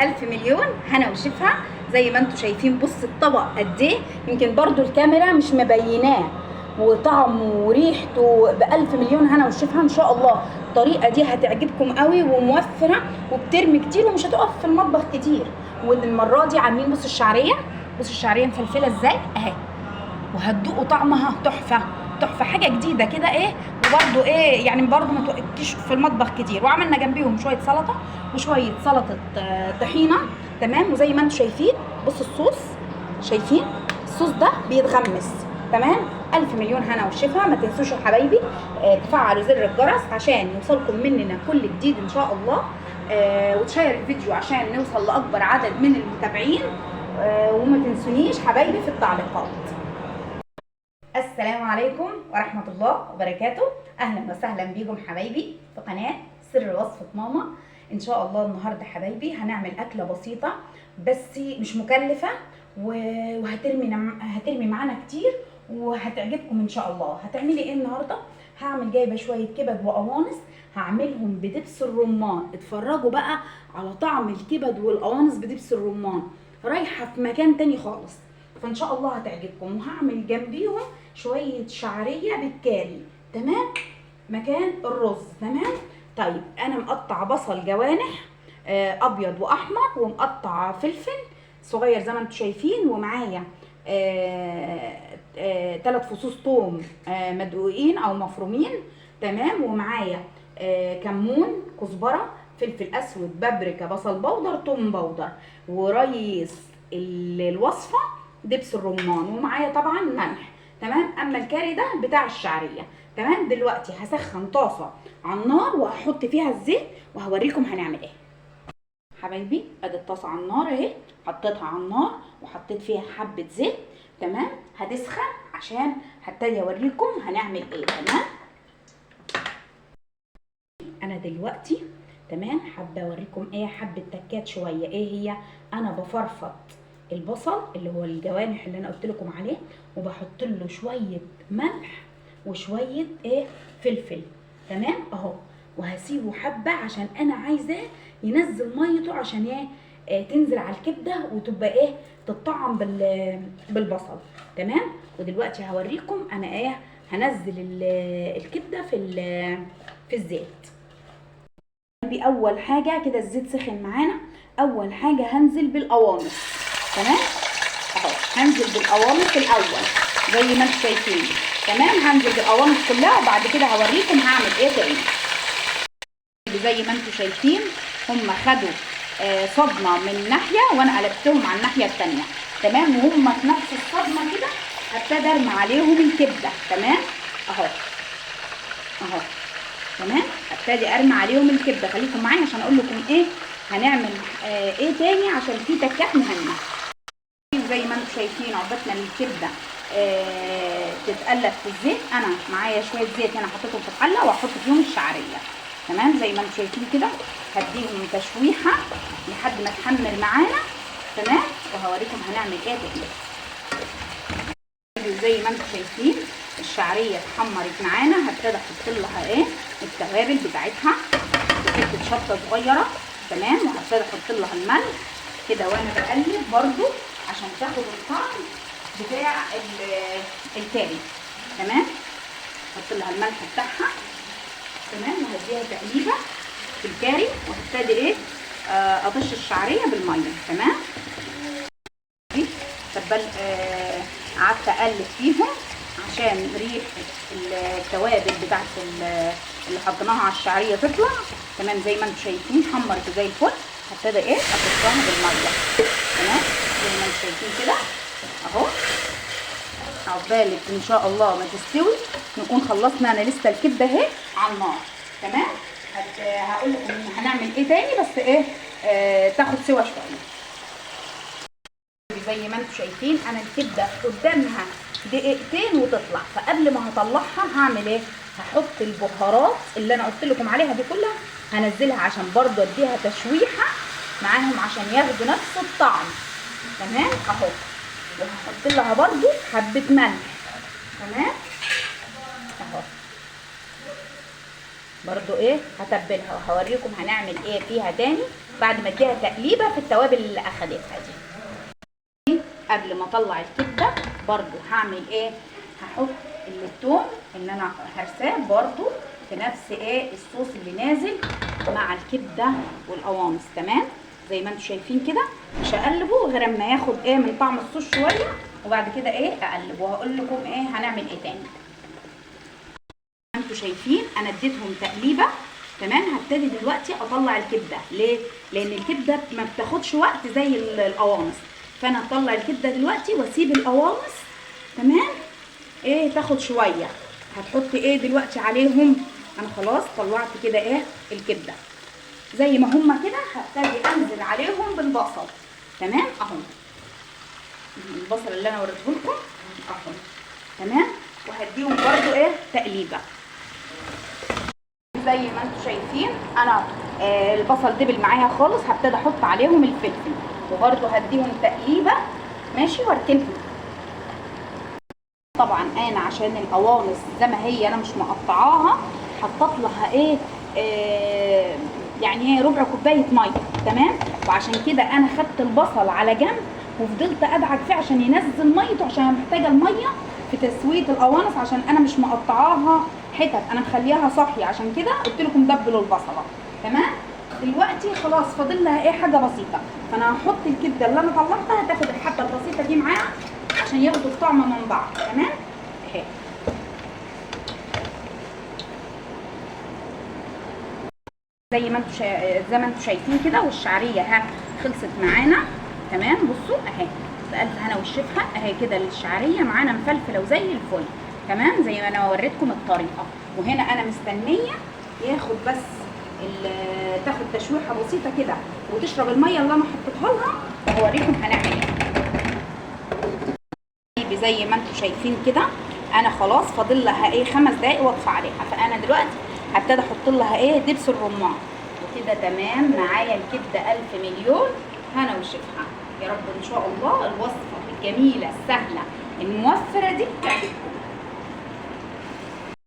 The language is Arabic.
الف مليون هنا وشفا. زي ما انتم شايفين بص الطبق قد ايه، يمكن برضو الكاميرا مش مبيناه، وطعمه وريحته بألف مليون هنا وشفا ان شاء الله. الطريقه دي هتعجبكم قوي وموفره وبترمي كتير ومش هتقف في المطبخ كتير. والمره دي عاملين بص الشعريه، بص الشعريه مفلفله ازاي اهي، وهتدوقوا طعمها تحفه تحفه، حاجه جديده كده ايه. وبرده ايه يعني برده ما توقفتيش في المطبخ كتير. وعملنا جنبيهم شويه سلطه وشويه سلطه طحينه تمام. وزي ما انتم شايفين بص الصوص، شايفين الصوص ده بيتغمس تمام. الف مليون هنا وشفا. ما تنسوش يا حبايبي تفعلوا زر الجرس عشان يوصلكم مننا كل جديد ان شاء الله. وتشير الفيديو عشان نوصل لاكبر عدد من المتابعين. وما تنسونيش حبايبي في التعليقات. السلام عليكم ورحمة الله وبركاته. أهلا وسهلا بيكم حبايبي في قناة سر وصفة ماما. إن شاء الله النهاردة حبايبي هنعمل أكلة بسيطة بس مش مكلفة، وهترمي معانا كتير وهتعجبكم إن شاء الله. هتعملي إيه النهاردة؟ هعمل جايبة شوية كبد وقوانص، هعملهم بدبس الرمان. اتفرجوا بقى على طعم الكبد والقوانص بدبس الرمان، رايحة في مكان تاني خالص، فان شاء الله هتعجبكم. وهعمل جنبيهم شويه شعريه بالكاري تمام مكان الرز تمام. طيب انا مقطعه بصل جوانح ابيض واحمر، ومقطعه فلفل صغير زي ما انتم شايفين، ومعايا 3 فصوص ثوم مدقوقين او مفرومين تمام. ومعايا كمون، كزبره، فلفل اسود، بابريكا، بصل بودر، ثوم بودر. ورئيس الوصفه دبس الرمان، ومعايا طبعا ملح تمام. اما الكاري ده بتاع الشعريه تمام. دلوقتي هسخن طاسه على النار وهحط فيها الزيت وهوريكم هنعمل ايه. حبايبي ادي الطاسه على النار اهي، حطيتها على النار وحطيت فيها حبه زيت تمام. هتسخن عشان هبتدي اوريكم هنعمل ايه تمام. انا دلوقتي تمام حابه اوريكم ايه، حبه تكات شويه. ايه هي؟ انا بفرفط البصل اللي هو الجوانح اللي انا قلت لكم عليه، وبحط له شويه ملح وشويه ايه فلفل تمام اهو. وهسيبه حبه عشان انا عايزاه ينزل ميته عشان ايه تنزل على الكبده وتبقى ايه تطعم بالبصل تمام. ودلوقتي هوريكم انا ايه هنزل الكبده في الزيت. اول حاجه كده الزيت سخن معانا، اول حاجه هنزل بالقوانص تمام اهو. هنزل بالقوانص الاول زي ما انتم شايفين تمام. هنزل بالقوانص كلها وبعد كده هوريكم هعمل ايه تاني. زي ما انتم شايفين هم خدوا صدمه من ناحيه وانا قلبتهم على الناحيه الثانيه تمام. وهم في نفس الصدمه كده هبتدي ارمي عليهم الكبده تمام اهو اهو تمام. هبتدي ارمي عليهم الكبده. خليكم معايا عشان اقول لكم ايه هنعمل ايه تاني عشان في تكات مهمه. زي ما انتم شايفين عقبال ما الكبده تتقلب في الزيت، انا معايا شويه زيت هنا حطيتهم في الحله وهحط فيهم الشعريه تمام. زي ما انتم شايفين كده هديهم تشويحه لحد ما تحمر معانا تمام. وهوريكم هنعمل ايه تاني. زي ما انتم شايفين الشعريه اتحمرت معانا، هبتدي احط لها ايه التوابل بتاعتها وحته شطه صغيره تمام. وهبتدي احط لها الملح كده وانا بقلب برده عشان تاخد الطعم بتاع الكاري تمام. احط لها الملح بتاعها تمام وهديها تقليبه في الكاري، وهبتدي ايه اطش الشعريه بالميه تمام. قعدت اقلب فيهم عشان ريحه التوابل بتاعت اللي حطيناها على الشعريه تطلع تمام. زي ما انتم شايفين حمرت زي الفل. هبتدي ايه احطها بالميه تمام زي ما انتم شايفين كده اهو. عقبالك ان شاء الله ما تستوي نكون خلصنا. انا لسه الكبده اهي على النار تمام. هقول لكم هنعمل ايه تاني بس ايه تاخد سوا شويه. زي ما انتم شايفين انا الكبده قدامها دقيقتين وتطلع، فقبل ما هطلعها هعمل ايه؟ هحط البهارات اللي انا قلت لكم عليها دي كلها، هنزلها عشان برضو اديها تشويحه معاهم عشان ياخدوا نفس الطعم تمام اهو. وهحط لها برضو حبه ملح تمام اهو. برضو ايه هتبلها وهوريكم هنعمل ايه فيها تاني بعد ما اديها تقليبه في التوابل اللي اخدتها دي. قبل ما اطلع الكبده برضو هعمل ايه، هحط الثوم اللي انا هرساه برضو في نفس ايه الصوص اللي نازل مع الكبده والقوانص. تمام زي ما انتم شايفين كده، مش هقلبه غير اما ياخد ايه من طعم الصوص شويه، وبعد كده ايه اقلب وهقول لكم ايه هنعمل ايه تاني. انتوا شايفين انا اديتهم تقليبه. تمام هبتدي دلوقتي اطلع الكبده. ليه؟ لان الكبده ما بتاخدش وقت زي القوانص، فانا هطلع الكبده دلوقتي واسيب القوانص تمام ايه تاخد شويه. هتحط ايه دلوقتي عليهم؟ انا خلاص طلعت كده ايه الكبده زي ما هما كده، هبتدي انزل عليهم بالبصل. تمام اهو البصل اللي انا وريته لكم اهو. تمام وهديهم برضو ايه تقليبه زي ما انتم شايفين. انا البصل دبل معايا خالص، هبتدي احط عليهم الفلفل وبرضو هديهم تقليبه ماشي واركنهم. طبعا انا عشان القوانص زي ما هي انا مش مقطعاها، حطيت لها ايه يعني هي ربع كوبايه ميه. تمام وعشان كده انا خدت البصل على جنب وفضلت ادعك فيه عشان ينزل ميته، عشان انا محتاجه الميه في تسويه القوانص، عشان انا مش مقطعاها حتت، انا مخليها صاحيه، عشان كده قلت لكم دبلوا البصله. تمام دلوقتي خلاص فاضل لها ايه حاجه بسيطه، فانا هحط الكبده اللي انا طلعتها تاخد الحبه البسيطه دي معاها عشان ياخدوا الطعم من بعض. تمام اهي زي ما انتم شايفين كده، والشعريه ها خلصت معانا. تمام بصوا اهي بألف هنا والشفا اهي كده الشعريه معانا مفلفله وزي الفل. تمام زي ما انا وريتكم الطريقه. وهنا انا مستنيه ياخد بس تاخد تشويحه بسيطه كده وتشرب الميه اللي انا حطيتها لها، وهوريكم هنعمل ايه. زي ما انتم شايفين كده انا خلاص فاضل لها ايه 5 دقايق واطفي عليها، فانا دلوقتي هبتدي احط لها ايه دبس الرمان. وكده تمام معايا الكبده 1000 مليون هنا وشفا. يا رب ان شاء الله الوصفه الجميله السهله الموفره دي تعجبكم.